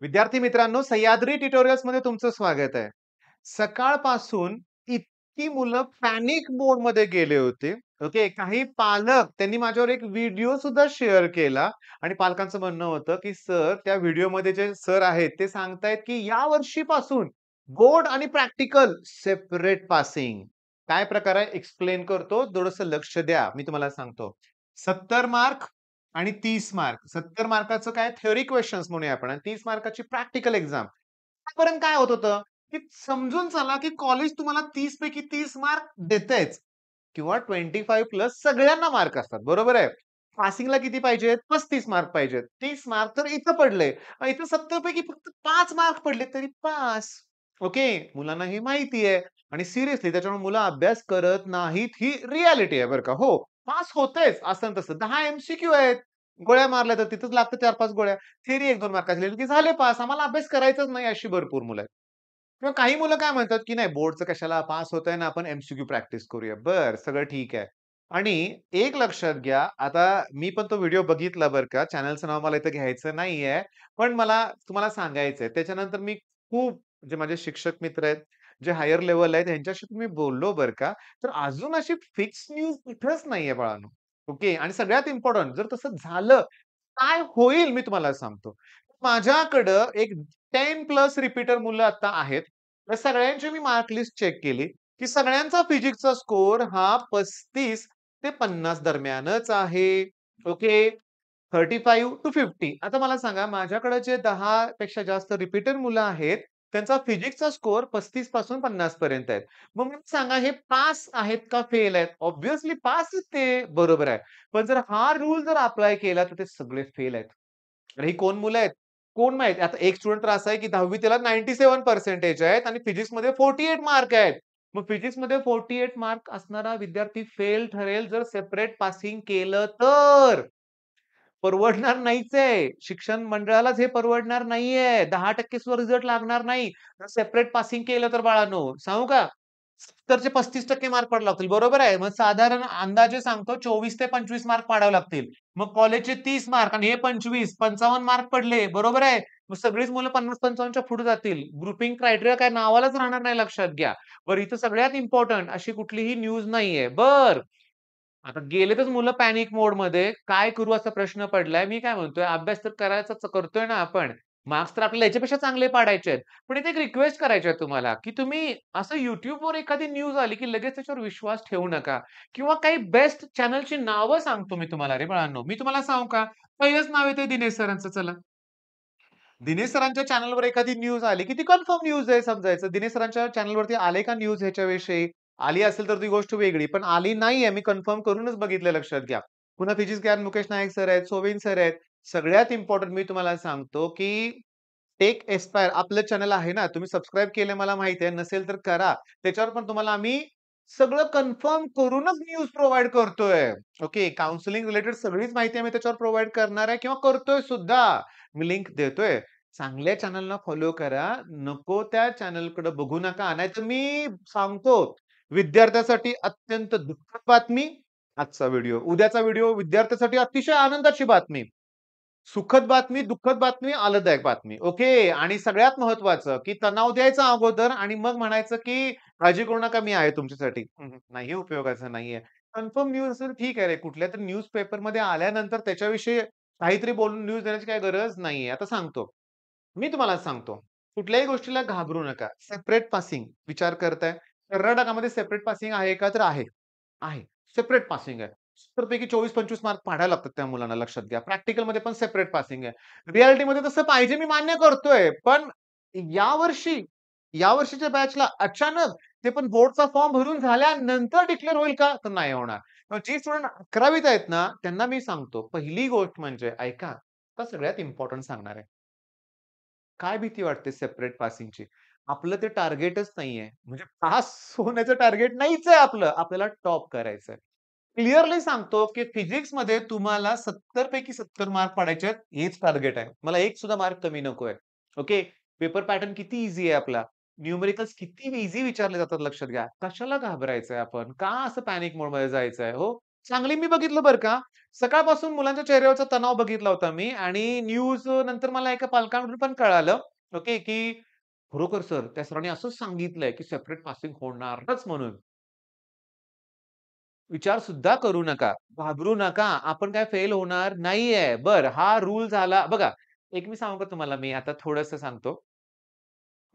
विद्यार्थी मित्रांनो, सह्याद्री ट्युटोरियल्समध्ये तुमचं स्वागत आहे. सकाळपासून इतकी मुलं पॅनिक मोडमध्ये गेले होते. ओके. काही पालक त्यांनी माझ्यावर एक व्हिडिओ सुद्धा शेअर केला आणि पालकांचं म्हणणं होतं, की सर त्या व्हिडिओमध्ये जे सर आहेत ते सांगतायत, की या वर्षीपासून बोर्ड आणि प्रॅक्टिकल सेपरेट पासिंग. काय प्रकार आहे एक्सप्लेन करतो. थोडंसं लक्ष द्या. मी तुम्हाला सांगतो. 70 मार्क आणि 30 मार्क. 70 मार्काचं काय थिअरी क्वेशन्स म्हणूया आपण आणि 30 मार्काची प्रॅक्टिकल एक्झाम. आतापर्यंत काय होत होतं, की समजून चला, की कॉलेज तुम्हाला 30 पैकी 30 मार्क देतंयच किंवा 25 प्लस सगळ्यांना मार्क असतात. बरोबर आहे. पासिंगला किती पाहिजेत? 35 मार्क पाहिजेत. 30 मार्क तर इथं पडले. इथं 70 पैकी फक्त 5 मार्क पडले तरी पास. ओके. मुलांना हे माहिती आहे आणि सिरियसली त्याच्यामुळे मुलं अभ्यास करत नाहीत ही रिअॅलिटी आहे बरं का. हो. पास होतेच असं न तसं. 10 एम-सी-क्यू आहेत. गोळ्या मारल्या तर तिथंच लागतं 4-5 गोळ्या. थिअरी 1-2 मार्काची लिहिली की झाले पास. आम्हाला अभ्यास करायचाच नाही अशी भरपूर मुलं आहेत. किंवा काही मुलं काय म्हणतात, की नाही बोर्डचं कशाला पास होतंय ना, आपण एम-सी-क्यू प्रॅक्टिस करूया. बरं, सगळं ठीक आहे. आणि एक लक्षात घ्या, आता मी पण तो व्हिडिओ बघितला बरं का. चॅनलचं नाव मला इथं घ्यायचं नाहीये. पण मला तुम्हाला सांगायचंय. त्याच्यानंतर मी खूप जे माझे शिक्षक मित्र आहेत, जे हायर लेव्हल आहेत, ह्यांच्याशी मी बोललो बरं का. तर अजून अशी फिक्स न्यूज कुठेच नाहीये बाळांनो. ओके. आणि सगळ्यात इम्पोर्टंट जर तसं झालं, काय होईल मी तुम्हाला सांगतो. माझ्याकडं एक 10 प्लस रिपीटर मुलं आता आहेत. तर सगळ्यांची मी मार्क लिस्ट चेक केली, की सगळ्यांचा फिजिक्सचा स्कोर हा 35 ते 50 दरम्यानच आहे. ओके. 35 टू 50. आता मला सांगा माझ्याकडे जे 10 पेक्षा जास्त रिपीटर मुलं आहेत, त्यांचा फिजिक्सचा स्कोर 35 पासून 50 पर्यंत आहे. मग मला सांगा हे पास आहेत का फेल आहेत? ऑब्व्हियसली पास आहेत ते. बरोबर आहे. पण जर हा रूल जर अप्लाय केला तर ते सगळे फेल आहेत. आणि ही कोण मुलं आहेत? कोण माहीत? आता एक स्टुडंट तर असा आहे, की 10वी त्याला 97 पर्सेंटेज आहेत आणि फिजिक्समध्ये 48 मार्क आहेत. मग फिजिक्समध्ये 48 मार्क असणारा विद्यार्थी फेल ठरेल जर सेपरेट पासिंग केलं तर. परवडणार नाहीच आहे. शिक्षण मंडळालाच हे परवडणार नाहीये. 10% सुद्धा रिझल्ट लागणार नाही. सेपरेट पासिंग केलं तर बाळांनो, सांगू का? 70चे 35% मार्क पडायला लागतील. बरोबर आहे. मग साधारण अंदाजे सांगतो 24 ते 25 मार्क पाडावे लागतील. मग कॉलेजचे 30 मार्क आणि हे 25, 55 मार्क पडले. बरोबर आहे. मग सगळीच मुलं 50-55च्या पुढे जातील. ग्रुपिंग क्रायटेरिया काय नावालाच राहणार नाही लक्षात घ्या. बरं इथं सगळ्यात इम्पोर्टंट अशी कुठलीही न्यूज नाहीये. आता गेलेतच मुलं पॅनिक मोडमध्ये. काय करू असा प्रश्न पडलाय. मी काय म्हणतोय अभ्यास तर करायचाच करतोय ना आपण. मार्क्स तर आपल्याला याच्यापेक्षा चांगले पाडायचे आहेत. पण इथे एक रिक्वेस्ट करायची आहे तुम्हाला, की तुम्ही असं YouTubeवर एखादी न्यूज आली, की लगेच त्याच्यावर विश्वास ठेवू नका. किंवा काही बेस्ट चॅनलची नावं सांगतो मी तुम्हाला रे बाळांनो. मी तुम्हाला सांगू का? पहिलंच नाव येतंय दिनेश सरांचं चला. दिनेश सरांच्या चॅनलवर एखादी न्यूज आली, की ती कन्फर्म न्यूज आहे समजायचं. दिनेश सरांच्या चॅनलवरती आले का न्यूज ह्याच्याविषयी? आली असेल तर ती गोष्ट वेगळी. पण आली नाहीये. मी कन्फर्म करूनच बघितलं लक्षात घ्या. पुन्हा फिजिक्स ज्ञान मुकेश नायक सर आहेत, सोविन सर आहेत. सगळ्यात इम्पोर्टंट मी तुम्हाला सांगतो, की टेक एस्पायर आपलं चॅनल आहे ना, तुम्ही सबस्क्राईब केलंय मला माहिती आहे. नसेल तर करा. त्याच्यावर पण तुम्हाला आम्ही सगळं कन्फर्म करूनच न्यूज प्रोव्हाईड करतोय. ओके. काउन्सिलिंग रिलेटेड सगळीच माहिती आम्ही त्याच्यावर प्रोव्हाईड करणार आहे किंवा करतोय सुद्धा. मी लिंक देतोय. चांगल्या चॅनलला फॉलो करा. नको त्या चॅनलकडे बघू नका. नाहीतर मी सांगतो विद्यार्थ्यासाठी अत्यंत दुःखद बातमी आजचा व्हिडिओ. उद्याचा व्हिडिओ विद्यार्थ्यासाठी अतिशय आनंदाची बातमी. सुखद बातमी, दुःखद बातमी, आल्हाददायक बातमी. ओके. आणि सगळ्यात महत्त्वाचं, की तणाव द्यायचा अगोदर आणि मग म्हणायचं, की काळजी करू नका मी आहे तुमच्यासाठी. नाही हे उपयोगाचं नाहीये. कन्फर्म न्यूज असेल ठीक आहे रे. कुठल्यातरी न्यूज पेपरमध्ये आल्यानंतर त्याच्याविषयी काहीतरी बोलून न्यूज देण्याची काही गरज नाहीये. आता सांगतो. मी तुम्हाला सांगतो. कुठल्याही गोष्टीला घाबरू नका. सेपरेट पासिंग विचार करताय. कर्नाटकामध्ये सेपरेट पासिंग आहे का? तर आहे. आहे. सेपरेट पासिंग आहे. 70 पैकी 24-25 मार्क पाडायला लागतात त्या मुलांना लक्षात घ्या. प्रॅक्टिकलमध्ये पण सेपरेट पासिंग आहे. रिअॅलिटीमध्ये तसं पाहिजे मी मान्य करतोय. पण यावर्षी, यावर्षीच्या बॅचला अचानक ते पण बोर्डचा फॉर्म भरून झाल्यानंतर डिक्लेअर होईल का? तर नाही होणार. जी स्टुडंट 11वीत आहेत ना, त्यांना मी सांगतो पहिली गोष्ट म्हणजे ऐका, आता सगळ्यात इम्पोर्टंट सांगणार आहे. काय भीती वाटते सेपरेट पासिंगची? आपलं ते टार्गेटच नाहीये. म्हणजे पास होण्याचं टार्गेट नाहीच आहे आपलं. आपल्याला टॉप करायचंय. क्लिअरली सांगतो, की फिजिक्समध्ये तुम्हाला 70 पैकी 70 मार्क पाडायचे आहेत, हेच टार्गेट आहे. मला एक सुद्धा मार्क कमी नकोय. ओके. पेपर पॅटर्न किती ईझी आहे आपला. न्यूमेरिकल्स किती ईझी विचारले जातात लक्षात घ्या. कशाला घाबरायचंय आपण? का असं पॅनिक मोडमध्ये जायचंय हो? चांगली मी बघितलं बरं का. सकाळपासून मुलांच्या चेहऱ्यावरचा तणाव बघितला होता मी आणि न्यूज नंतर मला एका पालकांकडून पण कळालं, ओके, की खरोखर सर त्या सरांनी असंच सांगितलंय, की सेपरेट पासिंग होणारच म्हणून. विचार सुद्धा करू नका. घाबरू नका. आपण काय फेल होणार नाहीये. बरं हा रूल झाला बघा, एक मी सांगू का तुम्हाला मी आता थोडंसं सांगतो.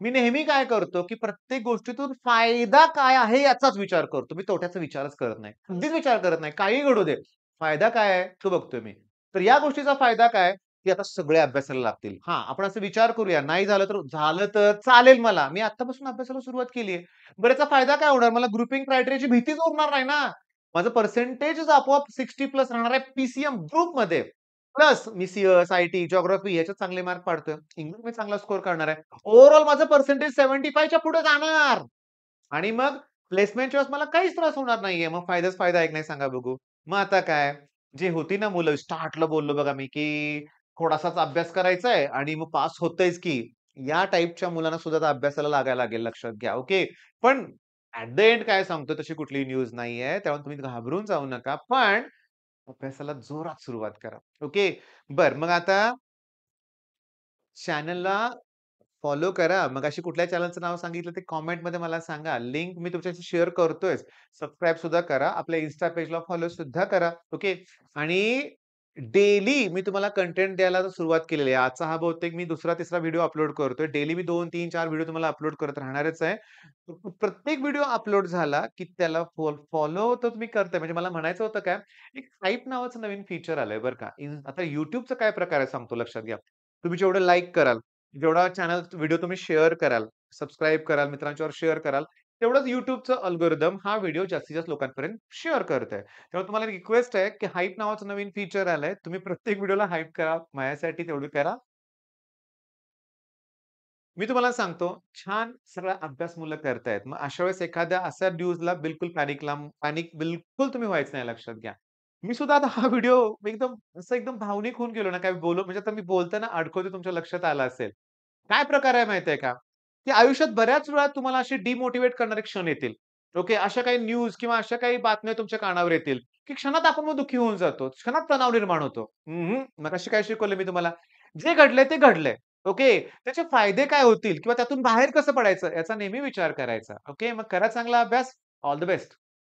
मी नेहमी काय करतो, की प्रत्येक गोष्टीतून फायदा काय आहे याचाच विचार करतो. मी तोट्याचा विचारच करत नाही. कधीच विचार करत नाही. काहीही घडू दे. फायदा काय आहे तो बघतोय मी. तर या गोष्टीचा फायदा काय, की आता सगळे अभ्यासाला लागतील. हां, आपण असा विचार करूया. नाही झालं तर चालेल मला. मी आत्तापासून अभ्यासाला सुरुवात केली आहे. बरं याचा फायदा काय होणार? मला ग्रुपिंग क्रायटेरियाची भीतीच उरणार नाही ना. माझं पर्सेंटेजच आपोआप 60 प्लस राहणार आहे पी-सी-एम ग्रुपमध्ये. प्लस मी आय-टी, जिओग्राफी याच्यात चांगले मार्क पाडतोय. इंग्लिश मी चांगला स्कोर करणार आहे. ओव्हरऑल माझं पर्सेंटेज 75 च्या पुढे जाणार आणि मग प्लेसमेंटच्या वेळेस मला काहीच त्रास होणार नाहीये. मग फायदाच फायदा आहे की नाही सांगा बघू. मग आता काय, जी होती ना मुलं स्टार्टला बोललो बघा मी, की थोडासाच अभ्यास करायचा आहे आणि मग पास होतंयच की. या टाइपच्या मुलांना सुद्धा आता अभ्यासाला लागायला लागेल लक्षात घ्या. ओके. पण ॲट द एंड काय सांगतो तशी कुठलीही न्यूज नाहीये. त्यामुळे तुम्ही घाबरून जाऊ नका. पण अभ्यासाला जोरात सुरुवात करा. ओके. बरं मग आता चॅनलला फॉलो करा. मगाशी कुठल्या चॅनलचं नाव सांगितलं ते कमेंटमध्ये मला सांगा. लिंक मी तुमच्याशी शेअर करतोयच. सबस्क्राईब सुद्धा करा. आपल्या Insta पेजला फॉलो सुद्धा करा. ओके. आणि डेली मी तुम्हाला कंटेंट द्यायला सुरुवात केलेली आहे. आजचा हा बहुतेक मी दुसरा-तिसरा व्हिडिओ अपलोड करतोय. डेली मी 2, 3, 4 व्हिडिओ तुम्हाला अपलोड करत राहणारच आहे. प्रत्येक व्हिडिओ अपलोड झाला, की त्याला फॉलो तर तुम्ही करताय. म्हणजे मला म्हणायचं होतं काय, एक हाइप नावाचं नवीन फीचर आलंय बरं का. आता YouTubeचा काय प्रकार आहे सांगतो लक्षात घ्या. तुम्ही जेवढं लाइक कराल, जेवढा चॅनल व्हिडिओ तुम्ही शेअर कराल, सबस्क्राईब कराल, मित्रांच्यावर शेअर कराल, तेवढंच YouTubeचं अल्गोरिदम हा व्हिडिओ जास्तीत जास्त लोकांपर्यंत शेअर करतंय. तेव्हा तुम्हाला रिक्वेस्ट आहे, की हाइप नावाचं नवीन फीचर आलंय. तुम्ही प्रत्येक व्हिडिओला हाइप करा. माझ्यासाठी तेवढं करा. मी तुम्हाला सांगतो, छान सगळा अभ्यास मुलं करतायत. मग अशा वेळेस एखाद्या अशा न्यूजला बिलकुल पॅनिक बिलकुल तुम्ही व्हायचं नाही लक्षात घ्या. मी सुद्धा आता हा व्हिडिओ एकदम असं एकदम भावनिक होऊन गेलो ना, काय बोलू म्हणजे आता मी बोलताना अडखळतोय तुमच्या लक्षात आलं असेल. काय प्रकार आहे माहिती आहे का? की आयुष्यात बऱ्याच वेळा तुम्हाला असे डिमोटिव्हेट करणारे क्षण येतील. ओके. अशा काही न्यूज किंवा अशा काही बातम्या तुमच्या कानावर येतील, की क्षणात आपण मग दुःखी होऊन जातो. क्षणात तणाव निर्माण होतो. मगाशी काय शिकवलं मी तुम्हाला? जे घडलंय ते घडलंय. ओके. त्याचे फायदे काय होतील किंवा त्यातून बाहेर कसं पडायचं याचा नेहमी विचार करायचा. ओके. मग करा चांगला अभ्यास. All the best.